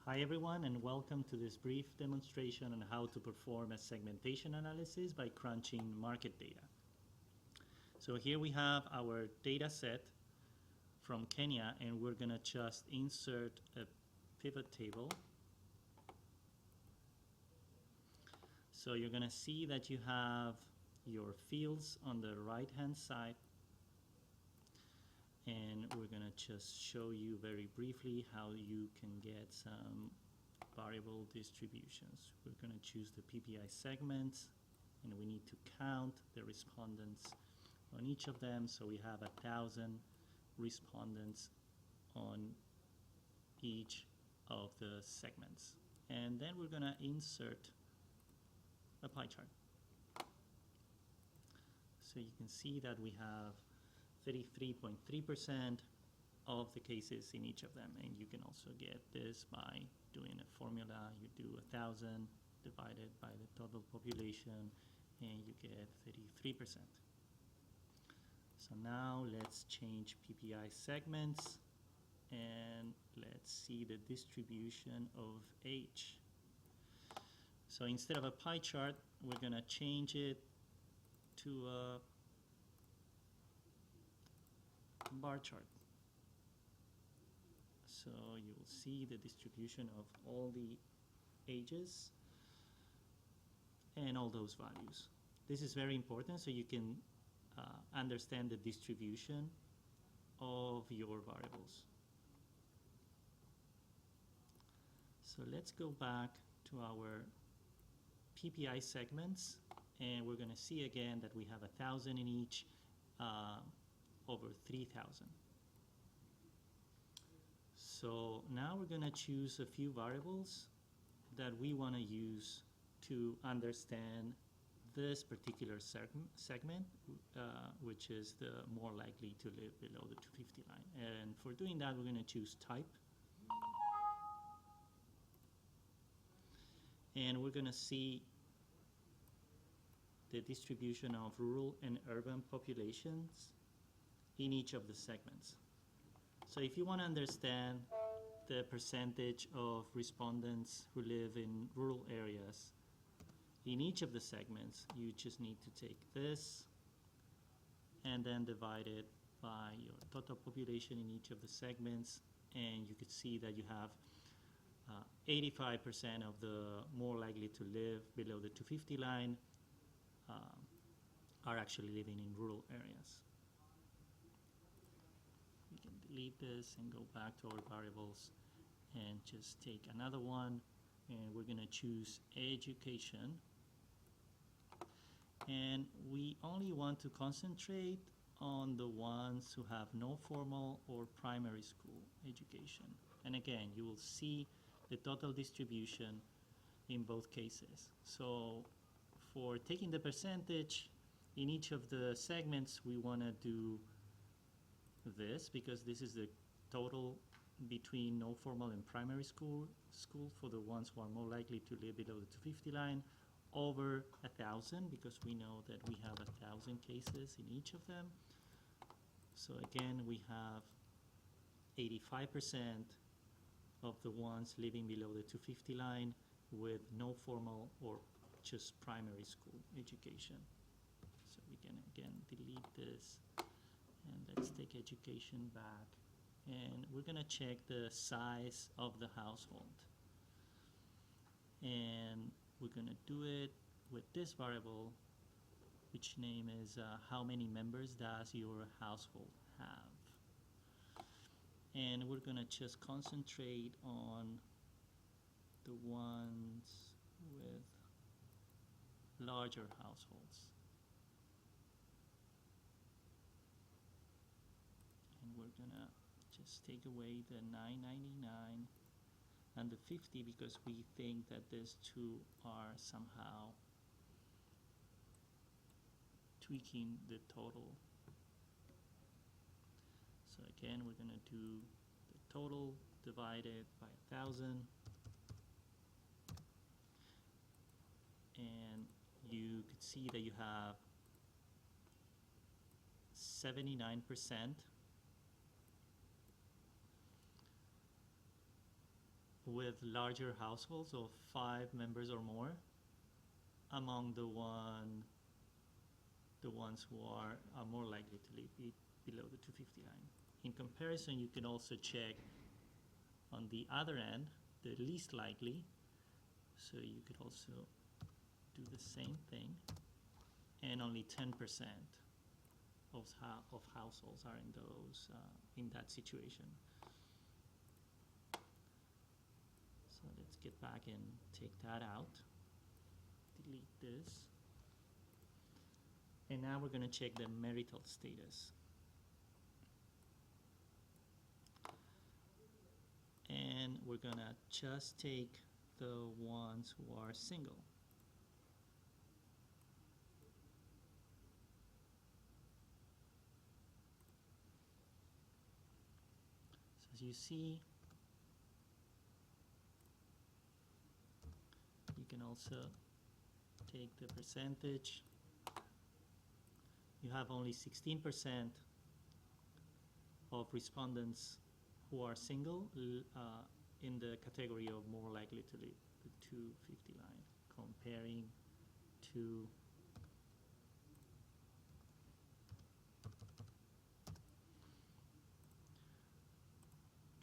Hi everyone, and welcome to this brief demonstration on how to perform a segmentation analysis by crunching market data. So here we have our data set from Kenya, and we're going to just insert a pivot table. So you're going to see that you have your fields on the right hand side, and we're going to just show you very briefly how you can get some variable distributions. We're going to choose the PPI segments, and we need to count the respondents on each of them. So we have 1,000 respondents on each of the segments. And then we're going to insert a pie chart. So you can see that we have 33.3% of the cases in each of them, and you can also get this by doing a formula. You do 1,000 divided by the total population, and you get 33%. So now let's change PPI segments, and let's see the distribution of age. So instead of a pie chart, we're going to change it to a bar chart. So you will see the distribution of all the ages and all those values. This is very important so you can understand the distribution of your variables. So let's go back to our PPI segments, and we're going to see again that we have 1,000 in each, over 3,000. So now we're going to choose a few variables that we want to use to understand this particular segment, which is the more likely to live below the 250 line. And for doing that, we're going to choose type. And we're going to see the distribution of rural and urban populations in each of the segments. So if you want to understand the percentage of respondents who live in rural areas in each of the segments, you just need to take this and then divide it by your total population in each of the segments, and you could see that you have 85% of the more likely to live below the 250 line are actually living in rural areas. We can delete this and go back to our variables and just take another one, and we're going to choose education. And we only want to concentrate on the ones who have no formal or primary school education. And again, you will see the total distribution in both cases. So for taking the percentage in each of the segments, we want to do this, because this is the total between no formal and primary school for the ones who are more likely to live below the 250 line, over 1,000, because we know that we have 1,000 cases in each of them. So again, we have 85% of the ones living below the 250 line with no formal or just primary school education. So we can again delete this, and let's take education back, and we're going to check the size of the household, and we're going to do it with this variable, which name is how many members does your household have. And we're going to just concentrate on the ones with larger households. And we're going to just take away the 999 and the 50, because we think that these two are somehow tweaking the total. So again, we're going to do the total divided by 1,000, and you could see that you have 79% with larger households of 5 members or more among the ones who are more likely to live below the 250 line. In comparison, you can also check on the other end, the least likely. So you could also do the same thing, and only 10% of households are in that situation. So let's get back and take that out. Delete this. And now we're going to check the marital status. And we're going to just take the ones who are single. So as you see, you can also take the percentage. You have only 16% of respondents who are single in the category of more likely to live the 250 line, comparing to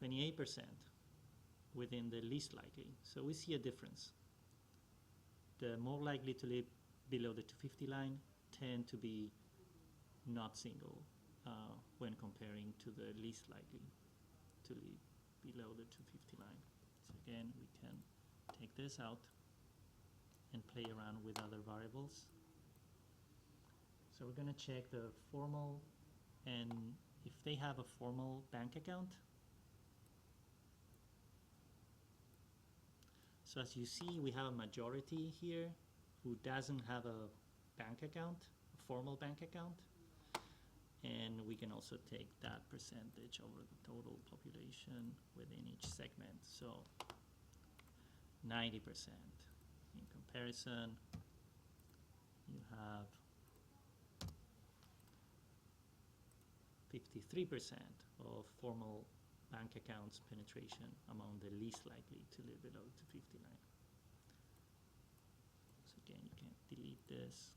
28% within the least likely. So we see a difference. The more likely to live below the 250 line tend to be not single when comparing to the least likely to live below the 250 line. So again, we can take this out and play around with other variables. So we're going to check the formal, and if they have a formal bank account. So as you see, we have a majority here who doesn't have a bank account, a formal bank account. And we can also take that percentage over the total population within each segment. So 90%. In comparison, you have 53% of formal bank accounts penetration among the least likely to live below 250 line. So again, you can delete this.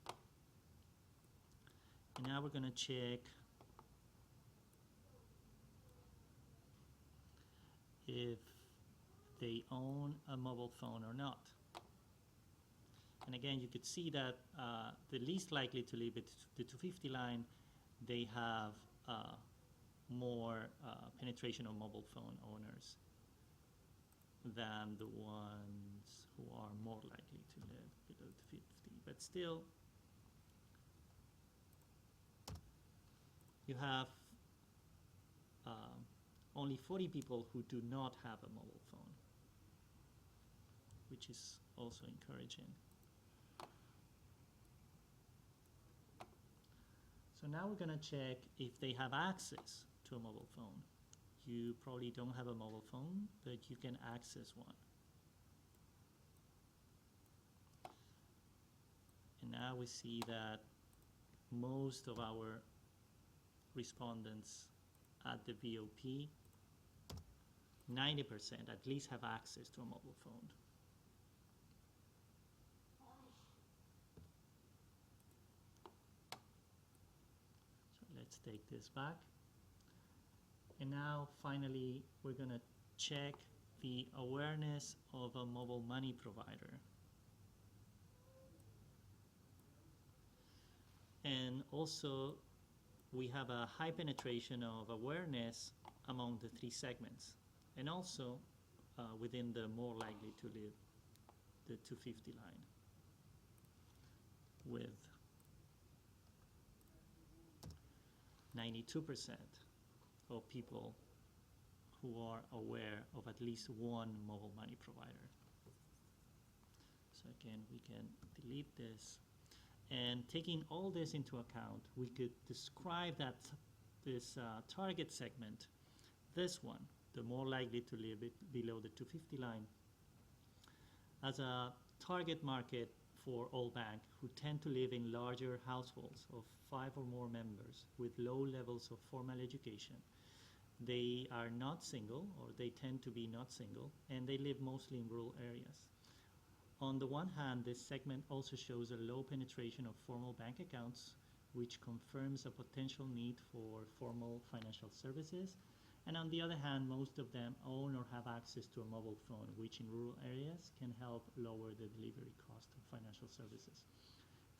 And now we're going to check if they own a mobile phone or not. And again, you could see that the least likely to live at the 250 line, they have more penetration of mobile phone owners than the ones who are more likely to live below 250. But still, you have only 40 people who do not have a mobile phone, which is also encouraging. So now we're going to check if they have access to a mobile phone. You probably don't have a mobile phone, but you can access one. And now we see that most of our respondents at the VOP, 90% at least have access to a mobile phone. So let's take this back. And now finally we're going to check the awareness of a mobile money provider. And also we have a high penetration of awareness among the 3 segments, and also within the more likely to live the 250 line, with 92% of people who are aware of at least one mobile money provider. So again, we can delete this. And taking all this into account, we could describe that this target segment, this one, the more likely to live below the 250 line, as a target market for all banks who tend to live in larger households of 5 or more members with low levels of formal education They are not single, or they tend to be not single, and they live mostly in rural areas. On the one hand, this segment also shows a low penetration of formal bank accounts, which confirms a potential need for formal financial services. And on the other hand, most of them own or have access to a mobile phone, which in rural areas can help lower the delivery cost of financial services.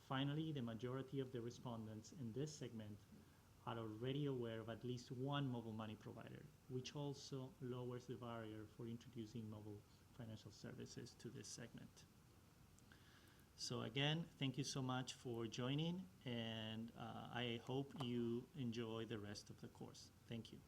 Finally, the majority of the respondents in this segment are already aware of at least one mobile money provider, which also lowers the barrier for introducing mobile financial services to this segment. So again, thank you so much for joining, and I hope you enjoy the rest of the course. Thank you.